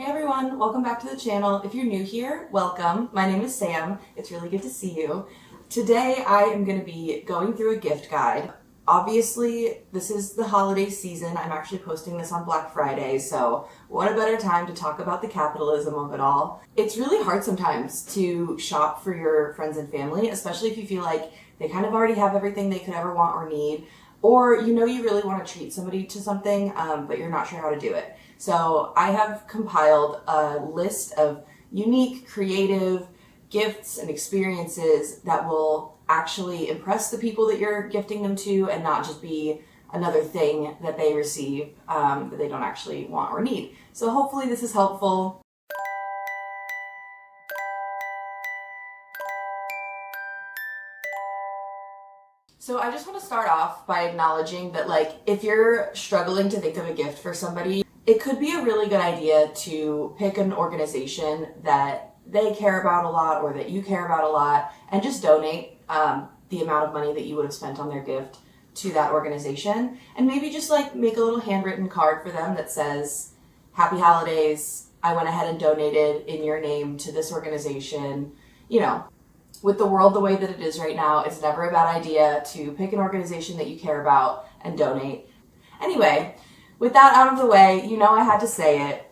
Hey everyone, welcome back to the channel. If you're new here, welcome. My name is Sam. It's really good to see you. Today I am going to be going through a gift guide. Obviously, this is the holiday season. I'm actually posting this on Black Friday, so what a better time to talk about the capitalism of it all. It's really hard sometimes to shop for your friends and family, especially if you feel like they kind of already have everything they could ever want or need, or you know you really want to treat somebody to something, but you're not sure how to do it. So I have compiled a list of unique, creative gifts and experiences that will actually impress the people that you're gifting them to and not just be another thing that they receive that they don't actually want or need. So hopefully this is helpful. So I just want to start off by acknowledging that, like, if you're struggling to think of a gift for somebody, it could be a really good idea to pick an organization that they care about a lot or that you care about a lot and just donate the amount of money that you would have spent on their gift to that organization. And maybe just like make a little handwritten card for them that says, "Happy Holidays, I went ahead and donated in your name to this organization." You know, with the world the way that it is right now, it's never a bad idea to pick an organization that you care about and donate. Anyway, with that out of the way, you know I had to say it.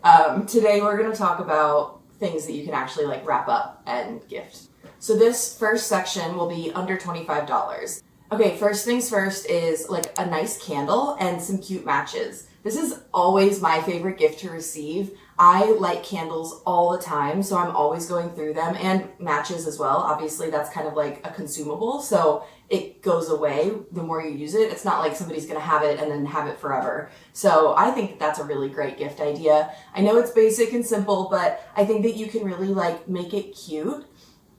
Today we're going to talk about things that you can actually like wrap up and gift. So this first section will be under $25. Okay, first things first is like a nice candle and some cute matches. This is always my favorite gift to receive. I light candles all the time, so I'm always going through them, and matches as well. Obviously, that's kind of like a consumable, so it goes away the more you use it. It's not like somebody's gonna have it and then have it forever. So I think that's a really great gift idea. I know it's basic and simple, but I think that you can really like make it cute.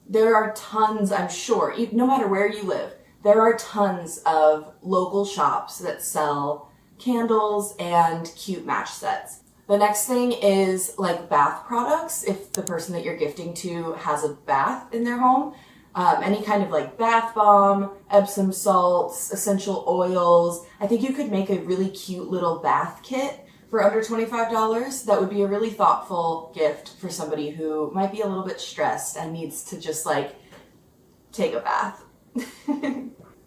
There are tons, I'm sure, no matter where you live, there are tons of local shops that sell candles and cute match sets. The next thing is like bath products. If the person that you're gifting to has a bath in their home, any kind of like bath bomb, Epsom salts, essential oils. I think you could make a really cute little bath kit for under $25. That would be a really thoughtful gift for somebody who might be a little bit stressed and needs to just like take a bath.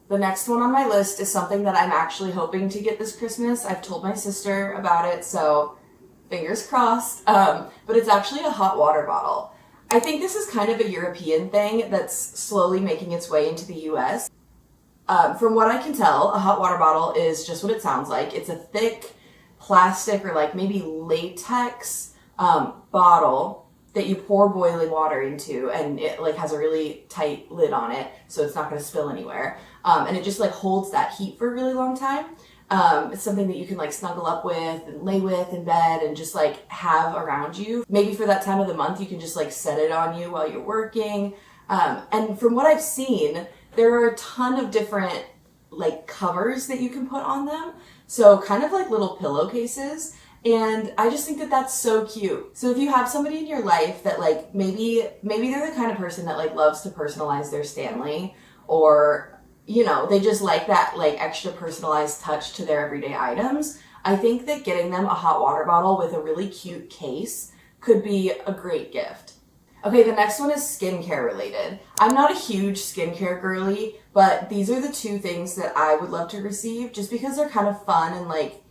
The next one on my list is something that I'm actually hoping to get this Christmas. I've told my sister about it, so fingers crossed. But it's actually a hot water bottle. I think this is kind of a European thing that's slowly making its way into the US. From what I can tell, a hot water bottle is just what it sounds like. It's a thick plastic or like maybe latex bottle that you pour boiling water into, and it like has a really tight lid on it, so it's not going to spill anywhere. And it just like holds that heat for a really long time. It's something that you can like snuggle up with and lay with in bed and just like have around you. Maybe for that time of the month, you can just like set it on you while you're working. And from what I've seen, there are a ton of different like covers that you can put on them. So kind of like little pillowcases. And I just think that that's so cute. So if you have somebody in your life that like maybe they're the kind of person that like loves to personalize their Stanley, or you know, they just like that like extra personalized touch to their everyday items, I think that getting them a hot water bottle with a really cute case could be a great gift. Okay, the next one is skincare related. I'm not a huge skincare girly, but these are the two things that I would love to receive just because they're kind of fun and like,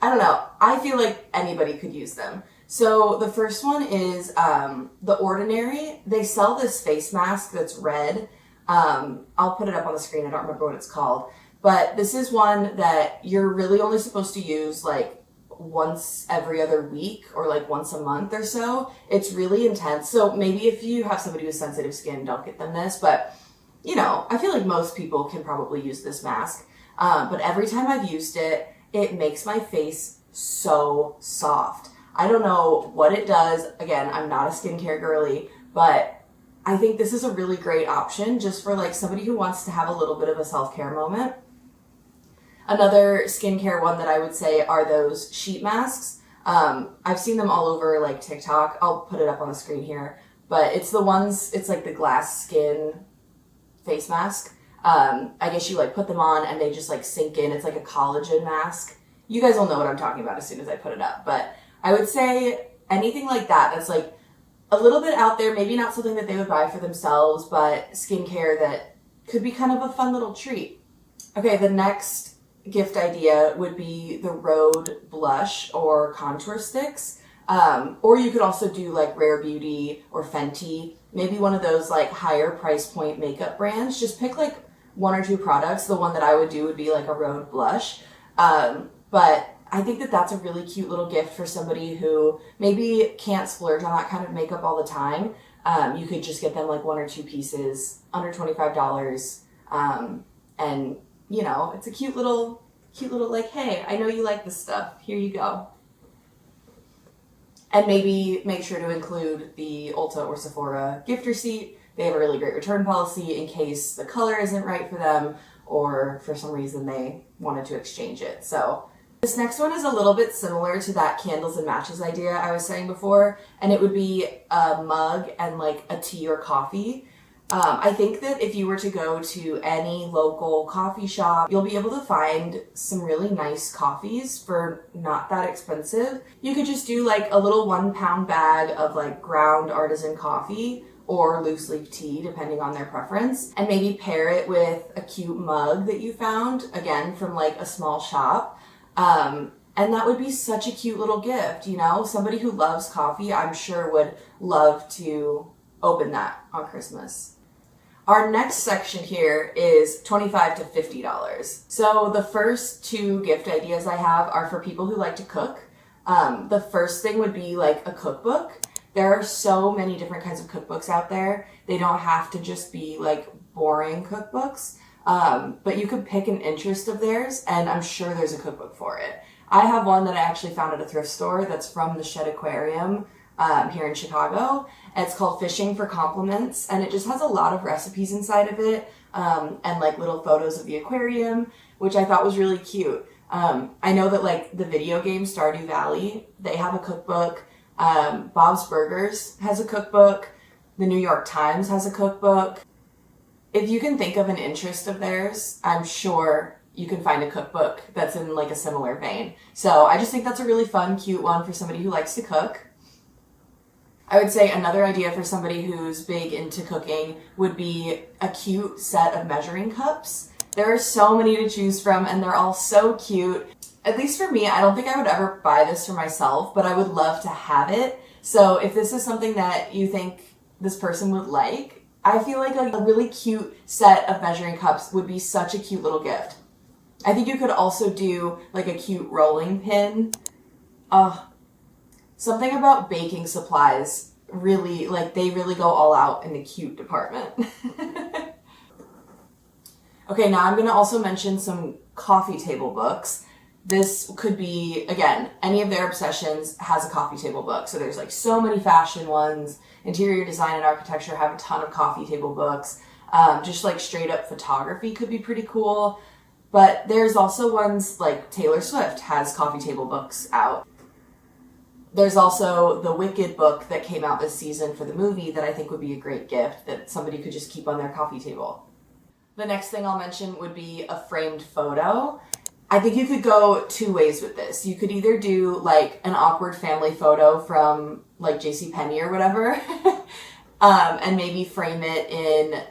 I don't know, I feel like anybody could use them. So the first one is The Ordinary. They sell this face mask that's red. I'll put it up on the screen. I don't remember what it's called. But this is one that you're really only supposed to use like once every other week or like once a month or so. It's really intense. So maybe if you have somebody with sensitive skin, don't get them this. But, you know, I feel like most people can probably use this mask. But every time I've used it, it makes my face so soft. I don't know what it does. Again, I'm not a skincare girly, but I think this is a really great option just for like somebody who wants to have a little bit of a self-care moment. Another skincare one that I would say are those sheet masks. I've seen them all over like TikTok. I'll put it up on the screen here, but it's the ones, it's like the glass skin face mask. I guess you like put them on and they just like sink in. It's like a collagen mask. You guys will know what I'm talking about as soon as I put it up, but I would say anything like that that's like a little bit out there, maybe not something that they would buy for themselves, but skincare that could be kind of a fun little treat. Okay, the next gift idea would be the Rhode blush or contour sticks. Or you could also do like Rare Beauty or Fenty, maybe one of those like higher price point makeup brands. Just pick like one or two products. The one that I would do would be like a Rhode blush. But I think that that's a really cute little gift for somebody who maybe can't splurge on that kind of makeup all the time. You could just get them like one or two pieces under $25. And you know, it's a cute little like, hey, I know you like this stuff. Here you go. And maybe make sure to include the Ulta or Sephora gift receipt. They have a really great return policy in case the color isn't right for them or for some reason they wanted to exchange it. So this next one is a little bit similar to that candles and matches idea I was saying before, and it would be a mug and like a tea or coffee. I think that if you were to go to any local coffee shop, you'll be able to find some really nice coffees for not that expensive. You could just do like a little 1 pound bag of like ground artisan coffee or loose leaf tea, depending on their preference, and maybe pair it with a cute mug that you found, again, from like a small shop. And that would be such a cute little gift, you know? Somebody who loves coffee, I'm sure would love to open that on Christmas. Our next section here is $25 to $50. So the first two gift ideas I have are for people who like to cook. The first thing would be like a cookbook. There are so many different kinds of cookbooks out there. They don't have to just be like boring cookbooks, but you could pick an interest of theirs, and I'm sure there's a cookbook for it. I have one that I actually found at a thrift store that's from the Shed Aquarium here in Chicago. It's called Fishing for Compliments, and it just has a lot of recipes inside of it, and like little photos of the aquarium, which I thought was really cute. I know that like the video game Stardew Valley, they have a cookbook. Bob's Burgers has a cookbook. The New York Times has a cookbook. If you can think of an interest of theirs, I'm sure you can find a cookbook that's in like a similar vein. So I just think that's a really fun, cute one for somebody who likes to cook. I would say another idea for somebody who's big into cooking would be a cute set of measuring cups. There are so many to choose from, and they're all so cute. At least for me, I don't think I would ever buy this for myself, but I would love to have it. So if this is something that you think this person would like, I feel like a really cute set of measuring cups would be such a cute little gift. I think you could also do like a cute rolling pin. Something about baking supplies really, like they really go all out in the cute department. Okay, now I'm going to also mention some coffee table books. This could be, again, any of their obsessions has a coffee table book. So there's like so many fashion ones. Interior design and architecture have a ton of coffee table books. Just like straight up photography could be pretty cool. But there's also ones like Taylor Swift has coffee table books out. There's also the Wicked book that came out this season for the movie that I think would be a great gift that somebody could just keep on their coffee table. The next thing I'll mention would be a framed photo. I think you could go two ways with this. You could either do like an awkward family photo from like JCPenney or whatever, and maybe frame it in,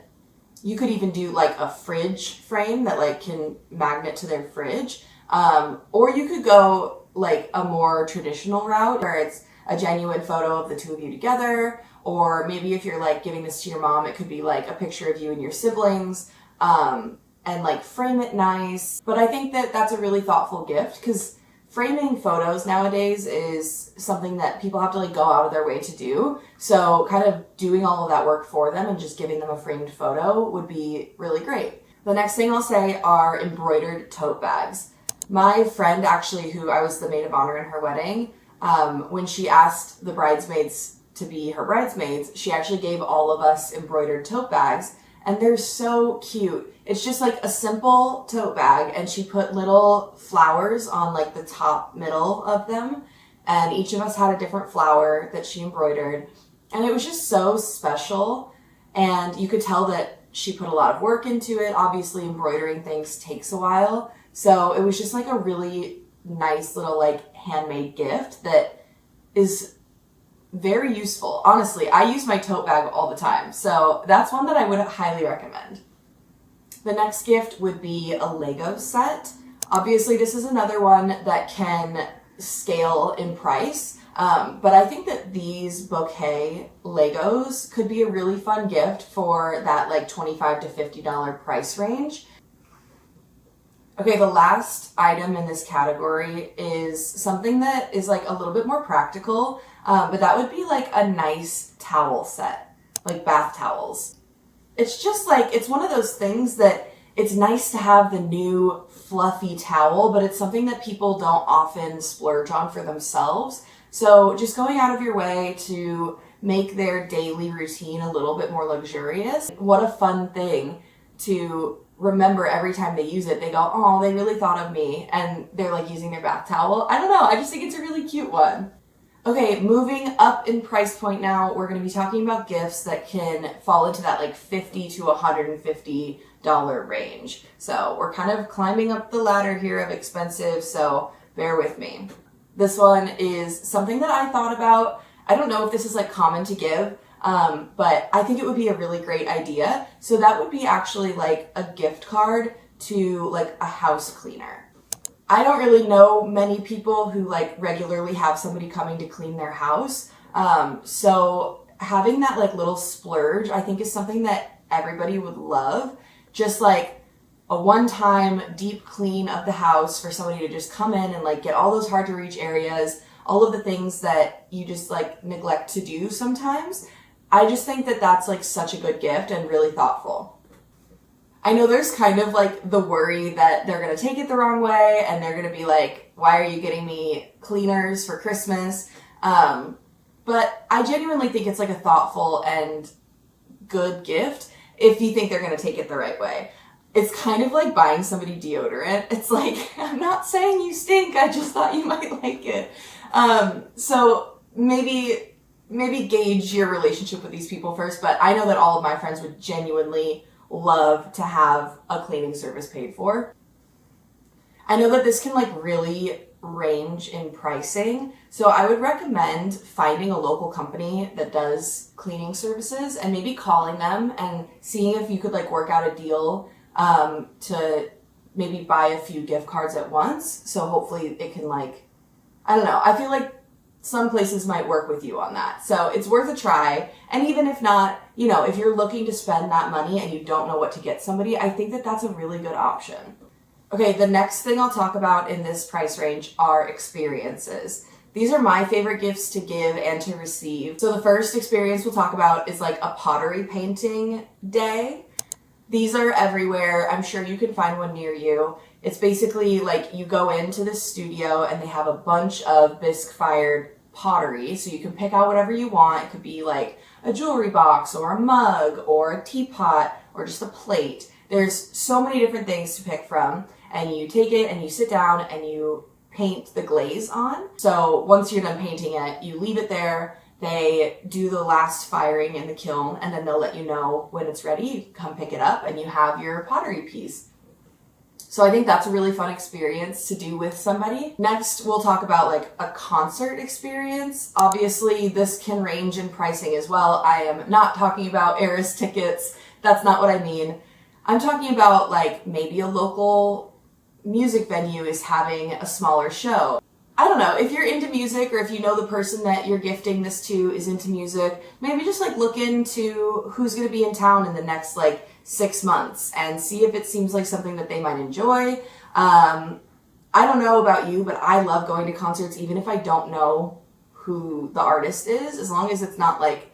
you could even do like a fridge frame that like can magnet to their fridge. Or you could go like a more traditional route where it's a genuine photo of the two of you together. Or maybe if you're like giving this to your mom, it could be like a picture of you and your siblings. And like frame it nice. But I think that that's a really thoughtful gift because framing photos nowadays is something that people have to like go out of their way to do. So kind of doing all of that work for them and just giving them a framed photo would be really great. The next thing I'll say are embroidered tote bags. My friend actually, who I was the maid of honor in her wedding, when she asked the bridesmaids to be her bridesmaids, she actually gave all of us embroidered tote bags. And they're so cute. It's just like a simple tote bag, and she put little flowers on like the top middle of them. And each of us had a different flower that she embroidered. And it was just so special. And you could tell that she put a lot of work into it. Obviously, embroidering things takes a while. So it was just like a really nice little like handmade gift that is very useful. Honestly, I use my tote bag all the time, so that's one that I would highly recommend. The next gift would be a Lego set. Obviously, this is another one that can scale in price, but I think that these bouquet Legos could be a really fun gift for that like $25 to $50 price range. Okay, the last item in this category is something that is like a little bit more practical, but that would be like a nice towel set, like bath towels. It's just like, it's one of those things that it's nice to have the new fluffy towel, but it's something that people don't often splurge on for themselves. So just going out of your way to make their daily routine a little bit more luxurious. What a fun thing to remember every time they use it. They go, oh, they really thought of me, and they're like using their bath towel. I don't know, I just think it's a really cute one. Okay, moving up in price point now, we're going to be talking about gifts that can fall into that like $50 to $150 range. So we're kind of climbing up the ladder here of expensive, so bear with me. This one is something that I thought about. I don't know if this is like common to give, but I think it would be a really great idea. So that would be actually like a gift card to like a house cleaner. I don't really know many people who like regularly have somebody coming to clean their house. So having that like little splurge, I think is something that everybody would love. Just like a one-time deep clean of the house for somebody to just come in and like get all those hard to reach areas, all of the things that you just like neglect to do sometimes. I just think that that's like such a good gift and really thoughtful. I know there's kind of like the worry that they're going to take it the wrong way and they're going to be like, why are you getting me cleaners for Christmas? But I genuinely think it's like a thoughtful and good gift if you think they're going to take it the right way. It's kind of like buying somebody deodorant. It's like, I'm not saying you stink, I just thought you might like it. So maybe gauge your relationship with these people first, but I know that all of my friends would genuinely love to have a cleaning service paid for. I know that this can like really range in pricing, so I would recommend finding a local company that does cleaning services and maybe calling them and seeing if you could like work out a deal to maybe buy a few gift cards at once. So hopefully it can like, I don't know, I feel like some places might work with you on that. So it's worth a try. And even if not, you know, if you're looking to spend that money and you don't know what to get somebody, I think that that's a really good option. Okay, the next thing I'll talk about in this price range are experiences. These are my favorite gifts to give and to receive. So the first experience we'll talk about is like a pottery painting day. These are everywhere. I'm sure you can find one near you. It's basically like you go into the studio and they have a bunch of bisque-fired pottery. So you can pick out whatever you want. It could be like a jewelry box or a mug or a teapot or just a plate. There's so many different things to pick from. And you take it and you sit down and you paint the glaze on. So once you're done painting it, you leave it there. They do the last firing in the kiln and then they'll let you know when it's ready. You can come pick it up and you have your pottery piece. So I think that's a really fun experience to do with somebody. Next, we'll talk about like a concert experience. Obviously, this can range in pricing as well. I am not talking about Eras tickets. That's not what I mean. I'm talking about like maybe a local music venue is having a smaller show. I don't know, if you're into music or if you know the person that you're gifting this to is into music, maybe just like look into who's going to be in town in the next like 6 months and see if it seems like something that they might enjoy. I don't know about you, but I love going to concerts even if I don't know who the artist is, as long as it's not like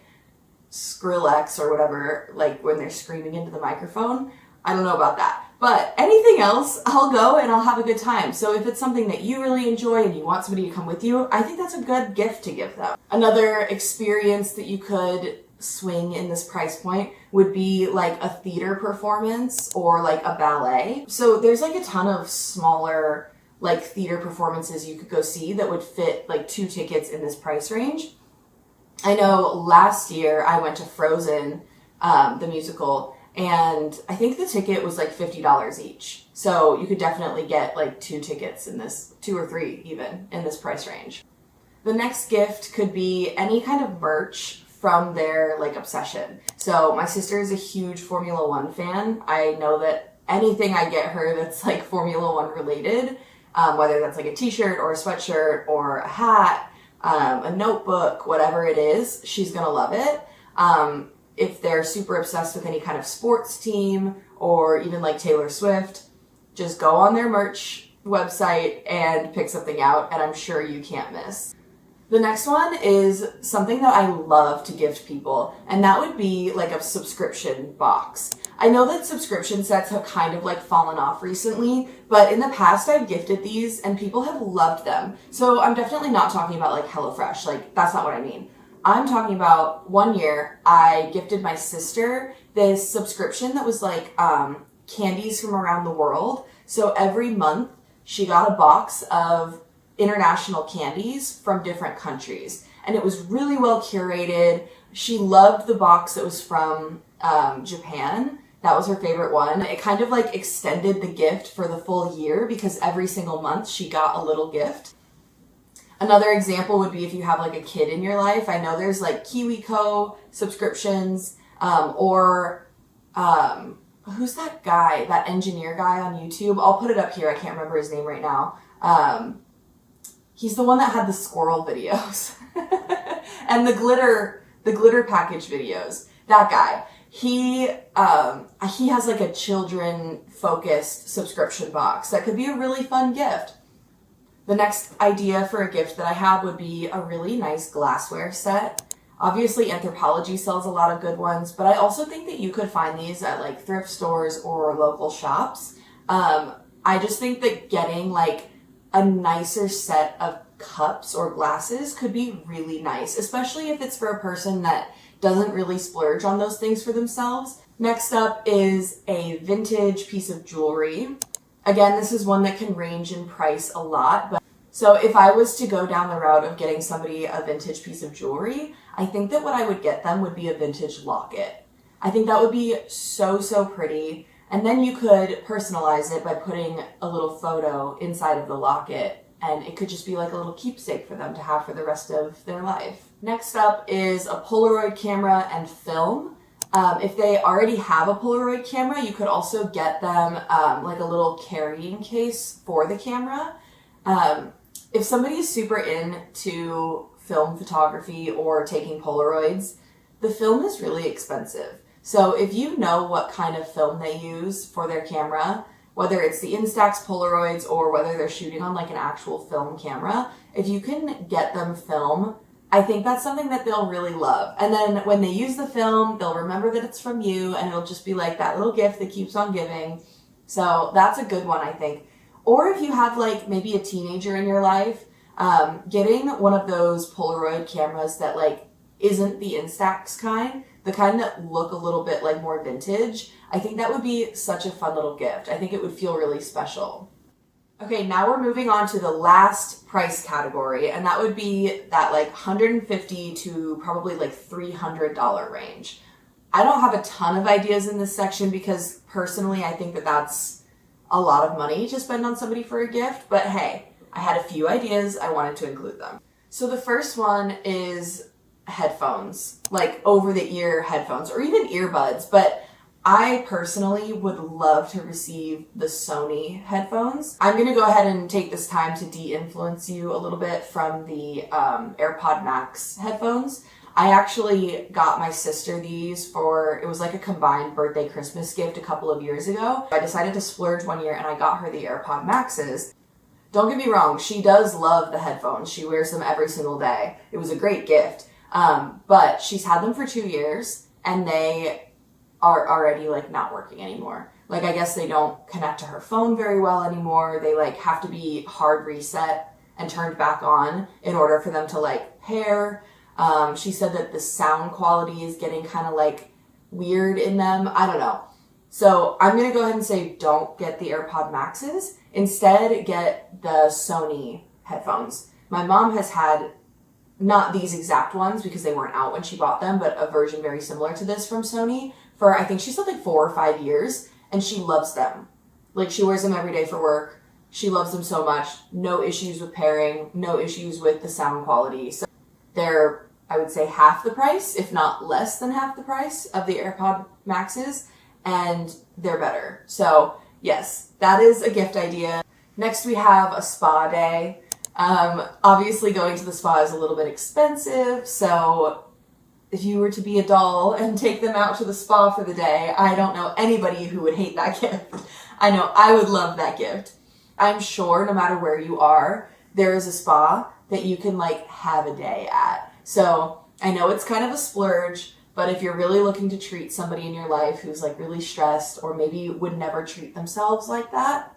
Skrillex or whatever, like when they're screaming into the microphone. I don't know about that. But anything else, I'll go and I'll have a good time. So if it's something that you really enjoy and you want somebody to come with you, I think that's a good gift to give them. Another experience that you could swing in this price point would be like a theater performance or like a ballet. So there's like a ton of smaller like theater performances you could go see that would fit like 2 tickets in this price range. I know last year I went to Frozen, the musical, and I think the ticket was like $50 each. So you could definitely get like 2 tickets in this, 2 or 3 even, in this price range. The next gift could be any kind of merch from their like obsession. So my sister is a huge Formula One fan. I know that anything I get her that's like Formula One related, whether that's like a t-shirt or a sweatshirt or a hat, a notebook, whatever it is, she's gonna love it. If they're super obsessed with any kind of sports team or even like Taylor Swift, just go on their merch website and pick something out, and I'm sure you can't miss. The next one is something that I love to gift people, and that would be like a subscription box. I know that subscription sets have kind of like fallen off recently, but in the past I've gifted these and people have loved them. So I'm definitely not talking about like HelloFresh, like that's not what I mean. I'm talking about one year I gifted my sister this subscription that was like candies from around the world. So every month she got a box of international candies from different countries. And it was really well curated. She loved the box that was from Japan. That was her favorite one. It kind of like extended the gift for the full year because every single month she got a little gift. Another example would be if you have like a kid in your life. I know there's like KiwiCo subscriptions, or who's that guy, that engineer guy on YouTube? I'll put it up here. I can't remember his name right now. He's the one that had the squirrel videos and the glitter package videos. That guy. He has like a children focused subscription box that could be a really fun gift. The next idea for a gift that I have would be a really nice glassware set. Obviously, Anthropologie sells a lot of good ones, but I also think that you could find these at like thrift stores or local shops. I just think that getting like a nicer set of cups or glasses could be really nice, especially if it's for a person that doesn't really splurge on those things for themselves. Next up is a vintage piece of jewelry. Again, this is one that can range in price a lot, but so if I was to go down the route of getting somebody a vintage piece of jewelry, I think that what I would get them would be a vintage locket. I think that would be so, so pretty. And then you could personalize it by putting a little photo inside of the locket, and it could just be like a little keepsake for them to have for the rest of their life. Next up is a Polaroid camera and film. If they already have a Polaroid camera, you could also get them like a little carrying case for the camera. If somebody is super into film photography or taking Polaroids, the film is really expensive. So if you know what kind of film they use for their camera, whether it's the Instax Polaroids or whether they're shooting on like an actual film camera, if you can get them film, I think that's something that they'll really love. And then when they use the film, they'll remember that it's from you, and it'll just be like that little gift that keeps on giving. So that's a good one, I think. Or if you have like maybe a teenager in your life, getting one of those Polaroid cameras that like isn't the Instax kind, the kind that look a little bit like more vintage, I think that would be such a fun little gift. I think it would feel really special. Okay, now we're moving on to the last price category, and that would be that like $150 to probably like $300 range. I don't have a ton of ideas in this section because personally I think that that's a lot of money to spend on somebody for a gift, but hey, I had a few ideas, I wanted to include them. So the first one is headphones, like over-the-ear headphones or even earbuds, but I personally would love to receive the Sony headphones. I'm going to go ahead and take this time to de-influence you a little bit from the AirPod Max headphones. I actually got my sister these for, it was like a combined birthday Christmas gift a couple of years ago. I decided to splurge one year and I got her the AirPod Maxes. Don't get me wrong, she does love the headphones. She wears them every single day. It was a great gift. But she's had them for 2 years and they are already like not working anymore. Like I guess they don't connect to her phone very well anymore. They like have to be hard reset and turned back on in order for them to like pair. She said that the sound quality is getting kind of like weird in them. I don't know. So I'm going to go ahead and say don't get the AirPod Maxes. Instead, get the Sony headphones. My mom has had not these exact ones because they weren't out when she bought them, but a version very similar to this from Sony for, I think she said like 4 or 5 years, and she loves them. Like she wears them every day for work. She loves them so much. No issues with pairing, no issues with the sound quality. So they're, I would say, half the price, if not less than half the price of the AirPod Maxes, and they're better. So yes, that is a gift idea. Next we have a spa day. Obviously going to the spa is a little bit expensive, so if you were to be a doll and take them out to the spa for the day, I don't know anybody who would hate that gift. I know I would love that gift. I'm sure no matter where you are, there is a spa that you can like have a day at. So I know it's kind of a splurge, but if you're really looking to treat somebody in your life who's like really stressed or maybe would never treat themselves like that,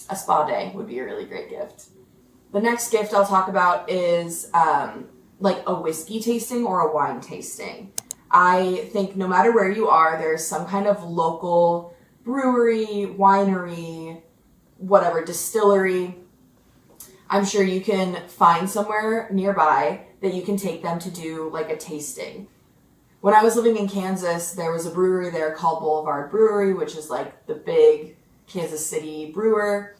a spa day would be a really great gift. The next gift I'll talk about is like a whiskey tasting or a wine tasting. I think no matter where you are, there's some kind of local brewery, winery, whatever, distillery. I'm sure you can find somewhere nearby that you can take them to do like a tasting. When I was living in Kansas, there was a brewery there called Boulevard Brewery, which is like the big Kansas City brewer.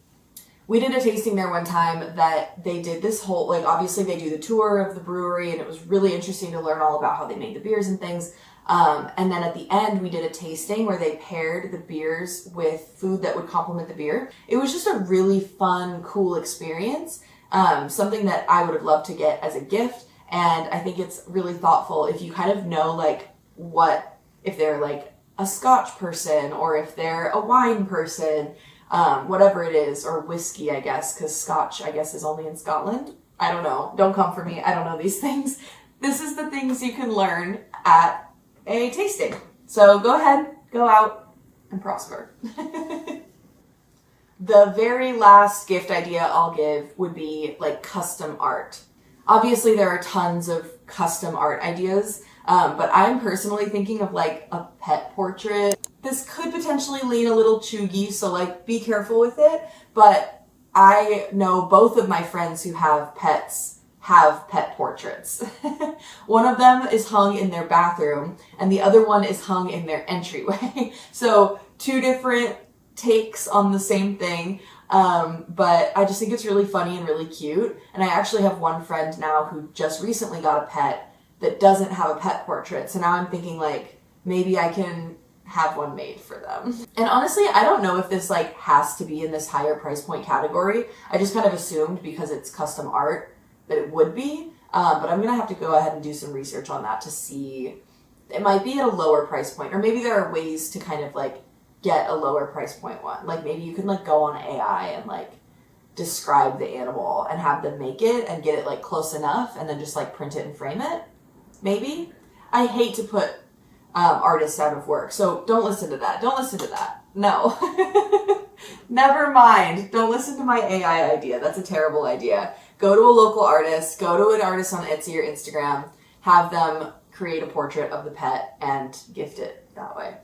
We did a tasting there one time that they did this whole, like obviously they do the tour of the brewery and it was really interesting to learn all about how they made the beers and things. And then at the end we did a tasting where they paired the beers with food that would complement the beer. It was just a really fun, cool experience. Something that I would have loved to get as a gift. And I think it's really thoughtful if you kind of know like what, if they're like a Scotch person or if they're a wine person, whatever it is, or whiskey, I guess, because Scotch, I guess, is only in Scotland. I don't know. Don't come for me. I don't know these things. This is the things you can learn at a tasting. So go ahead, go out, and prosper. The very last gift idea I'll give would be like custom art. Obviously, there are tons of custom art ideas, but I'm personally thinking of like a pet portrait. This could potentially lean a little chuggy, so like be careful with it. But I know both of my friends who have pets have pet portraits. One of them is hung in their bathroom and the other one is hung in their entryway. So two different takes on the same thing. But I just think it's really funny and really cute. And I actually have one friend now who just recently got a pet that doesn't have a pet portrait. So now I'm thinking like, maybe I can have one made for them. And honestly, I don't know if this like has to be in this higher price point category. I just kind of assumed because it's custom art that it would be. But I'm gonna have to go ahead and do some research on that to see. It might be at a lower price point, or maybe there are ways to kind of like get a lower price point one. Like maybe you can like go on AI and like describe the animal and have them make it and get it like close enough and then just like print it and frame it. Maybe. I hate to put artists out of work, so don't listen to that. Don't listen to that. No. Never mind. Don't listen to my AI idea. That's a terrible idea. Go to a local artist, go to an artist on Etsy or Instagram, have them create a portrait of the pet and gift it that way.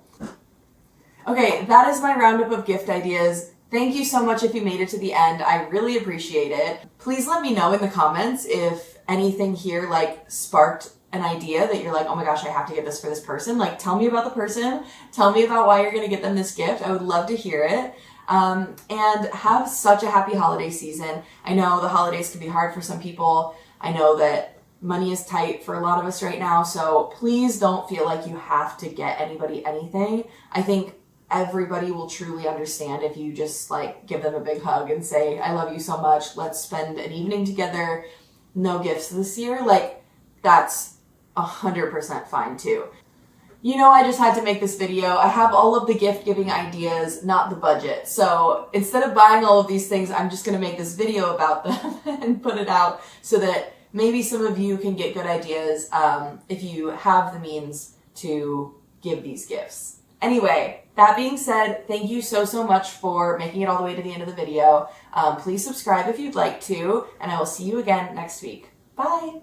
Okay, that is my roundup of gift ideas. Thank you so much if you made it to the end. I really appreciate it. Please let me know in the comments if anything here like sparked an idea that you're like, oh my gosh, I have to get this for this person. Like, tell me about the person. Tell me about why you're going to get them this gift. I would love to hear it. And have such a happy holiday season. I know the holidays can be hard for some people. I know that money is tight for a lot of us right now. So please don't feel like you have to get anybody anything. I think everybody will truly understand if you just like give them a big hug and say, I love you so much. Let's spend an evening together. No gifts this year. Like, that's 100% fine too. You know, I just had to make this video. I have all of the gift giving ideas, not the budget. So instead of buying all of these things, I'm just going to make this video about them and put it out so that maybe some of you can get good ideas if you have the means to give these gifts. Anyway, that being said, thank you so much for making it all the way to the end of the video. Please subscribe if you'd like to, and I will see you again next week. Bye!